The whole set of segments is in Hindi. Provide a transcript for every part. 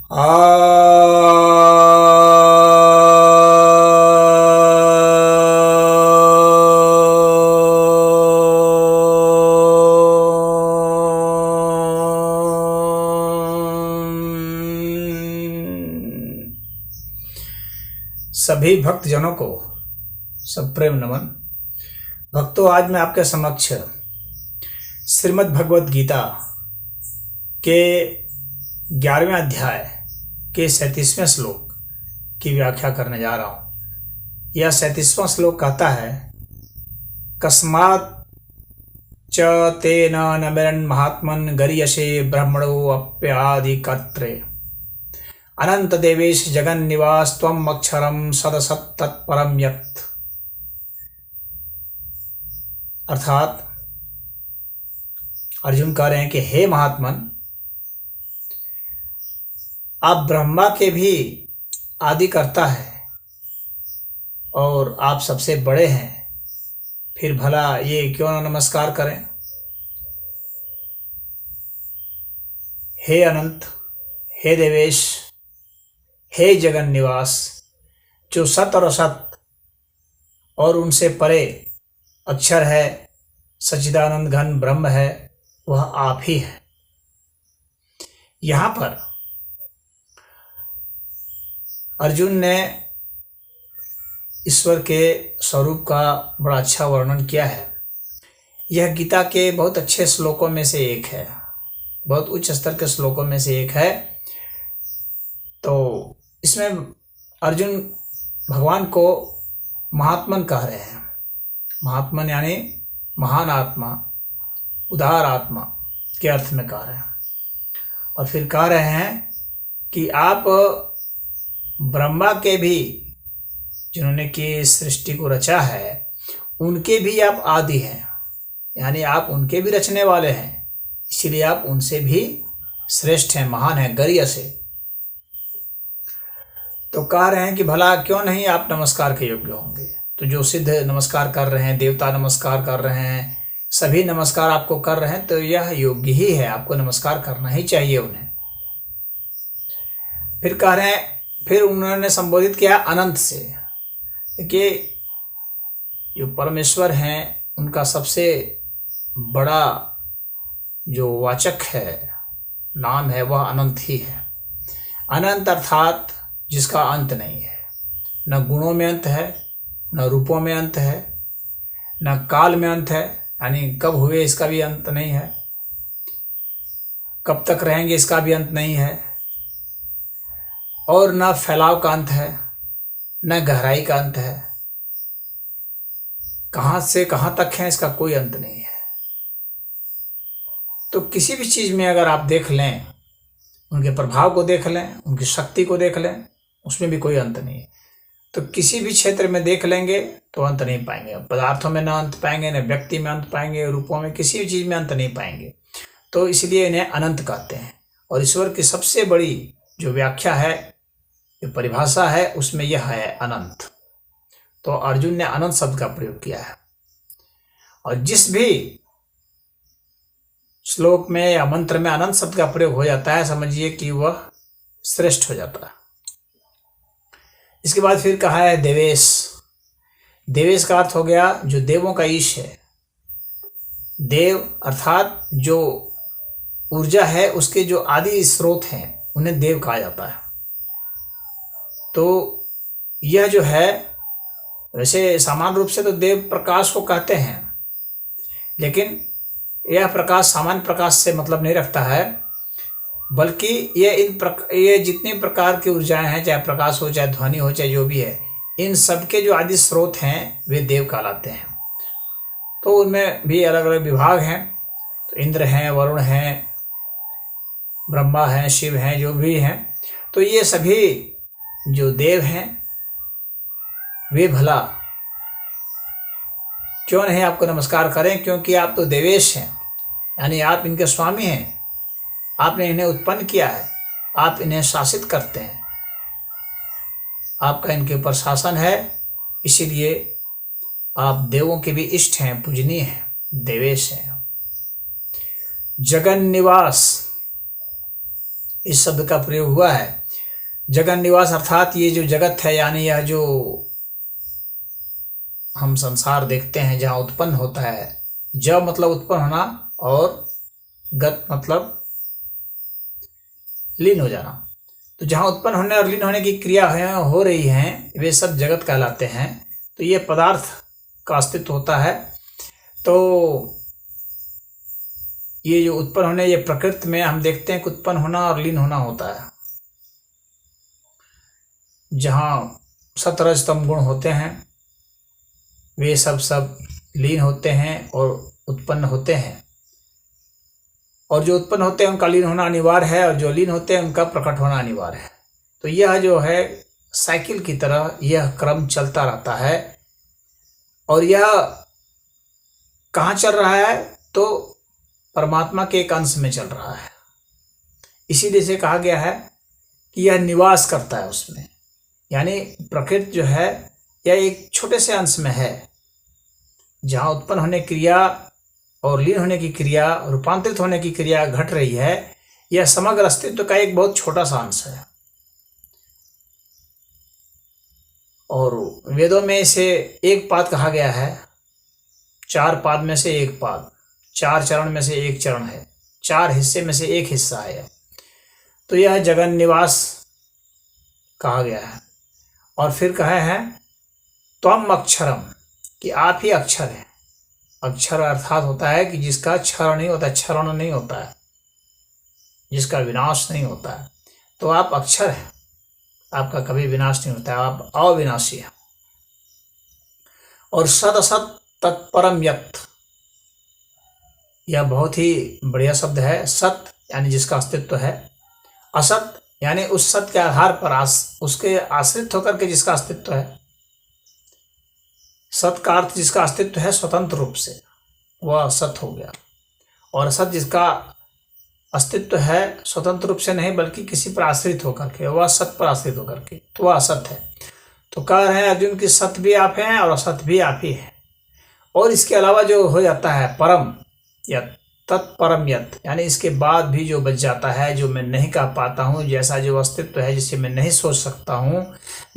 आ सभी भक्तजनों को सप्रेम नमन। भक्तों, आज मैं आपके समक्ष श्रीमद् भगवद गीता के 11वें अध्याय के 37वें श्लोक की व्याख्या करने जा रहा हूँ। यह 37वां श्लोक कहता है, कस्मात् च तेन नमरन् महात्मन् गरीयसे ब्रह्मणो अप्यादिकर्त्रे अनंत देवेश जगन्निवास त्वम् अक्षरम सदसत् तत्परम यत्। अर्थात अर्जुन कह रहे हैं कि हे महात्मन, आप ब्रह्मा के भी आदि करता है और आप सबसे बड़े हैं, फिर भला ये क्यों न नमस्कार करें। हे अनंत, हे देवेश, हे जगन निवास, जो सत और असत और उनसे परे अक्षर है, सच्चिदानंद घन ब्रह्म है, वह आप ही है। यहां पर अर्जुन ने ईश्वर के स्वरूप का बड़ा अच्छा वर्णन किया है। यह गीता के बहुत अच्छे श्लोकों में से एक है, बहुत उच्च स्तर के श्लोकों में से एक है। तो इसमें अर्जुन भगवान को महात्मन कह रहे हैं। महात्मन यानी महान आत्मा, उदार आत्मा के अर्थ में कह रहे हैं। और फिर कह रहे हैं कि आप ब्रह्मा के भी, जिन्होंने की सृष्टि को रचा है, उनके भी आप आदि हैं, यानी आप उनके भी रचने वाले हैं, इसलिए आप उनसे भी श्रेष्ठ हैं, महान हैं, गरीय से। तो कह रहे हैं कि भला क्यों नहीं आप नमस्कार के योग्य होंगे। तो जो सिद्ध नमस्कार कर रहे हैं, देवता नमस्कार कर रहे हैं, सभी नमस्कार आपको कर रहे हैं, तो यह योग्य ही है, आपको नमस्कार करना ही चाहिए उन्हें। फिर कह रहे हैं, फिर उन्होंने संबोधित किया अनंत से। देखिए, जो परमेश्वर हैं, उनका सबसे बड़ा जो वाचक है, नाम है, वह अनंत ही है। अनंत अर्थात जिसका अंत नहीं है, न गुणों में अंत है, न रूपों में अंत है, न काल में अंत है, यानी कब हुए इसका भी अंत नहीं है, कब तक रहेंगे इसका भी अंत नहीं है, और न फैलाव का अंत है, न गहराई का अंत है, कहाँ से कहाँ तक है इसका कोई अंत नहीं है। तो किसी भी चीज़ में अगर आप देख लें, उनके प्रभाव को देख लें, उनकी शक्ति को देख लें, उसमें भी कोई अंत नहीं है। तो किसी भी क्षेत्र में देख लेंगे तो अंत नहीं पाएंगे। पदार्थों में न अंत पाएंगे, न व्यक्ति में अंत पाएंगे, रूपों में, किसी भी चीज़ में अंत नहीं पाएंगे। तो इसलिए इन्हें अनंत कहते हैं। और ईश्वर की सबसे बड़ी जो व्याख्या है, जो परिभाषा है, उसमें यह है अनंत। तो अर्जुन ने अनंत शब्द का प्रयोग किया है। और जिस भी श्लोक में या मंत्र में अनंत शब्द का प्रयोग हो जाता है, समझिए कि वह श्रेष्ठ हो जाता है। इसके बाद फिर कहा है देवेश। देवेश का अर्थ हो गया जो देवों का ईश है। देव अर्थात जो ऊर्जा है, उसके जो आदि स्रोत हैं, उन्हें देव कहा जाता है। तो यह जो है, वैसे सामान्य रूप से तो देव प्रकाश को कहते हैं, लेकिन यह प्रकाश सामान्य प्रकाश से मतलब नहीं रखता है, बल्कि ये जितनी प्रकार की ऊर्जाएं हैं, चाहे प्रकाश हो, चाहे ध्वनि हो, चाहे जो भी है, इन सब के जो आदि स्रोत हैं वे देव कहलाते हैं। तो उनमें भी अलग अलग विभाग हैं। तो इंद्र हैं, वरुण हैं, ब्रह्मा हैं, शिव हैं, जो भी हैं। तो ये सभी जो देव हैं, वे भला क्यों नहीं आपको नमस्कार करें, क्योंकि आप तो देवेश हैं, यानी आप इनके स्वामी हैं। आपने इन्हें उत्पन्न किया है, आप इन्हें शासित करते हैं, आपका इनके ऊपर शासन है, इसीलिए आप देवों के भी इष्ट हैं, पूजनीय हैं, देवेश हैं। जगन निवास, इस शब्द का प्रयोग हुआ है। जगन निवास अर्थात ये जो जगत है, यानी यह जो हम संसार देखते हैं, जहाँ उत्पन्न होता है। ज मतलब उत्पन्न होना और गत मतलब लीन हो जाना। तो जहाँ उत्पन्न होने और लीन होने की क्रिया हो रही हैं, वे सब जगत कहलाते हैं। तो ये पदार्थ का अस्तित्व होता है। तो ये जो उत्पन्न होने, ये प्रकृति में हम देखते हैं कि उत्पन्न होना और लीन होना होता है। जहाँ सतरज तम गुण होते हैं, वे सब लीन होते हैं और उत्पन्न होते हैं। और जो उत्पन्न होते हैं उनका लीन होना अनिवार्य है, और जो लीन होते हैं उनका प्रकट होना अनिवार्य है। तो यह जो है साइकिल की तरह यह क्रम चलता रहता है। और यह कहाँ चल रहा है? तो परमात्मा के एक अंश में चल रहा है। इसीलिए से कहा गया है कि यह निवास करता है उसमें। यानी प्रकृति जो है यह एक छोटे से अंश में है, जहाँ उत्पन्न होने की क्रिया और लीन होने की क्रिया, रूपांतरित होने की क्रिया घट रही है। यह समग्र अस्तित्व का एक बहुत छोटा सा अंश है। और वेदों में इसे एक पाद कहा गया है। 4 पाद में से एक पाद, 4 चरण में से एक चरण है, 4 हिस्से में से एक हिस्सा है। तो यह जगन निवास कहा गया है। और फिर कहा है त्वम अक्षरम, कि आप ही अक्षर हैं। अक्षर अर्थात होता है कि जिसका क्षरण नहीं होता, क्षरण नहीं होता है, जिसका विनाश नहीं होता है। तो आप अक्षर हैं, आपका कभी विनाश नहीं होता है, आप अविनाशी हैं। और सद असत तत्परम यत्, यह बहुत ही बढ़िया शब्द है। सत यानी जिसका अस्तित्व है, असत यानी उस सत्य के आधार पर उसके आश्रित होकर के जिसका अस्तित्व है। सत का अर्थ जिसका अस्तित्व है स्वतंत्र रूप से, वह सत हो गया। और असत जिसका अस्तित्व है स्वतंत्र रूप से नहीं बल्कि किसी पर आश्रित होकर के, वह सत पर आश्रित होकर के, तो वह असत है। तो कह रहे हैं अर्जुन की सत भी आप हैं और असत भी आप ही हैं। और इसके अलावा जो हो जाता है परम यत्, तत्परम यत्, यानी इसके बाद भी जो बच जाता है, जो मैं नहीं कह पाता हूँ, जैसा जो अस्तित्व है जिसे मैं नहीं सोच सकता हूँ,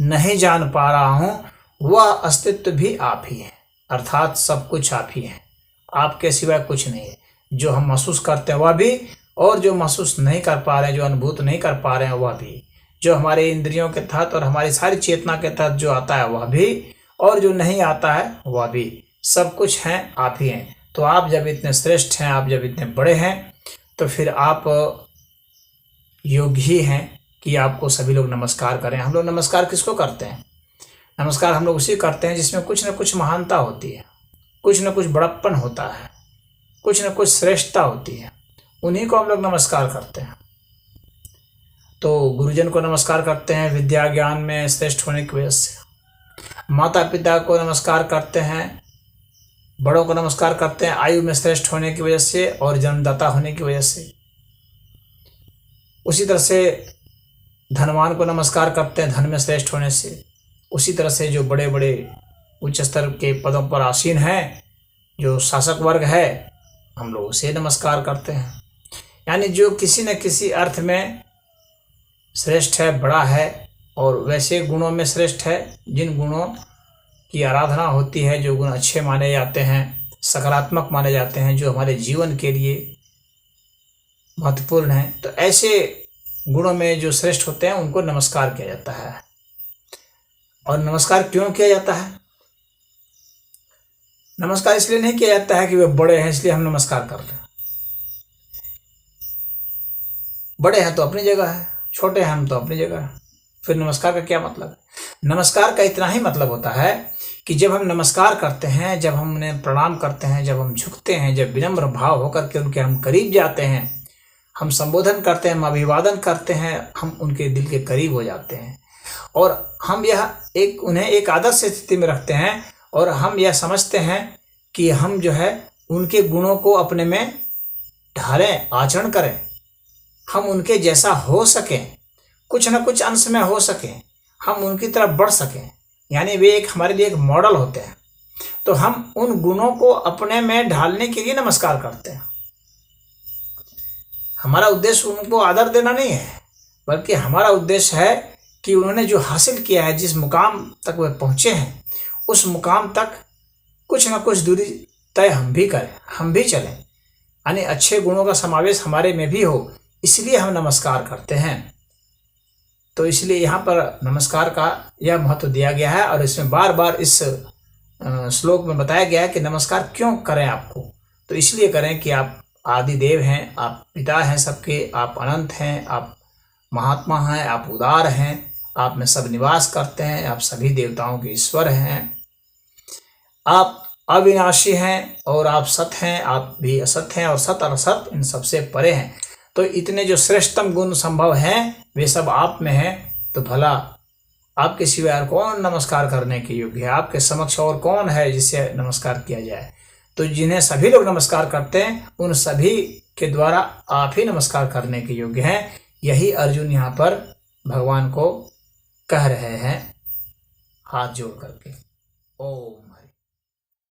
नहीं जान पा रहा हूँ, वह अस्तित्व भी आप ही है। अर्थात सब कुछ आप ही है, आपके सिवाय कुछ नहीं है। जो हम महसूस करते हैं वह भी, और जो महसूस नहीं कर पा रहे हैं, जो अनुभूत नहीं कर पा रहे हैं वह भी, जो हमारे इंद्रियों के तहत और हमारी सारी चेतना के तहत जो आता है वह भी, और जो नहीं आता है वह भी, सब कुछ हैं आप ही हैं। तो आप जब इतने श्रेष्ठ हैं, आप जब इतने बड़े हैं, तो फिर आप योग्य ही हैं कि आपको सभी लोग नमस्कार करें। हम लोग नमस्कार किसको करते हैं? नमस्कार हम लोग उसी करते हैं जिसमें कुछ न कुछ महानता होती है, कुछ न कुछ बड़प्पन होता है, कुछ न कुछ श्रेष्ठता होती है। उन्हीं को हम लोग नमस्कार करते हैं। तो गुरुजन को नमस्कार करते हैं विद्या ज्ञान में श्रेष्ठ होने की वजह से, माता पिता को नमस्कार करते हैं, बड़ों को नमस्कार करते हैं आयु में श्रेष्ठ होने की वजह से और जन्मदाता होने की वजह से। उसी तरह से धनवान को नमस्कार करते हैं धन में श्रेष्ठ होने से। उसी तरह से जो बड़े बड़े उच्च स्तर के पदों पर आसीन हैं, जो शासक वर्ग है, हम लोग उसे नमस्कार करते हैं। यानी जो किसी न किसी अर्थ में श्रेष्ठ है, बड़ा है, और वैसे गुणों में श्रेष्ठ है जिन गुणों की आराधना होती है, जो गुण अच्छे माने जाते हैं, सकारात्मक माने जाते हैं, जो हमारे जीवन के लिए महत्वपूर्ण हैं। तो ऐसे गुणों में जो श्रेष्ठ होते हैं उनको नमस्कार किया जाता है। और नमस्कार क्यों किया जाता है? नमस्कार इसलिए नहीं किया जाता है कि वे बड़े हैं इसलिए हम नमस्कार कर रहे हैं। बड़े हैं तो अपनी जगह है, छोटे हैं हम तो अपनी जगह है। फिर नमस्कार का क्या मतलब? नमस्कार का इतना ही मतलब होता है कि जब हम नमस्कार करते हैं, जब हम उन्हें प्रणाम करते हैं, जब हम झुकते हैं, जब विनम्र भाव होकर के उनके हम करीब जाते हैं, हम संबोधन करते हैं, हम अभिवादन करते हैं, हम उनके दिल के करीब हो जाते हैं। और हम उन्हें एक आदर्श स्थिति में रखते हैं, और हम यह समझते हैं कि हम जो है उनके गुणों को अपने में ढालें, आचरण करें, हम उनके जैसा हो सकें, कुछ न कुछ अंश में हो सकें, हम उनकी तरफ बढ़ सकें। यानी वे हमारे लिए एक मॉडल होते हैं। तो हम उन गुणों को अपने में ढालने के लिए नमस्कार करते हैं। हमारा उद्देश्य उनको आदर देना नहीं है, बल्कि हमारा उद्देश्य है कि उन्होंने जो हासिल किया है, जिस मुकाम तक वे पहुँचे हैं, उस मुकाम तक कुछ ना कुछ दूरी तय हम भी करें, हम भी चलें, यानी अच्छे गुणों का समावेश हमारे में भी हो, इसलिए हम नमस्कार करते हैं। तो इसलिए यहाँ पर नमस्कार का यह महत्व दिया गया है और इसमें बार बार इस श्लोक में बताया गया है कि नमस्कार क्यों करें आपको। तो इसलिए करें कि आप आदि देव हैं, आप पिता हैं सबके, आप अनंत हैं, आप महात्मा हैं, आप उदार हैं, आप में सब निवास करते हैं, आप सभी देवताओं के ईश्वर हैं, आप अविनाशी हैं और आप सत हैं, आप भी असत हैं और सत और असत इन सबसे परे हैं। तो इतने जो श्रेष्ठतम गुण संभव हैं वे सब आप में हैं। तो भला आपके सिवाय कौन नमस्कार करने के योग्य है? आपके समक्ष और कौन है जिससे नमस्कार किया जाए? तो जिन्हें सभी लोग नमस्कार करते हैं उन सभी के द्वारा आप ही नमस्कार करने के योग्य हैं। यही अर्जुन यहाँ पर भगवान को कह रहे हैं हाथ जोड़ करके। ओम।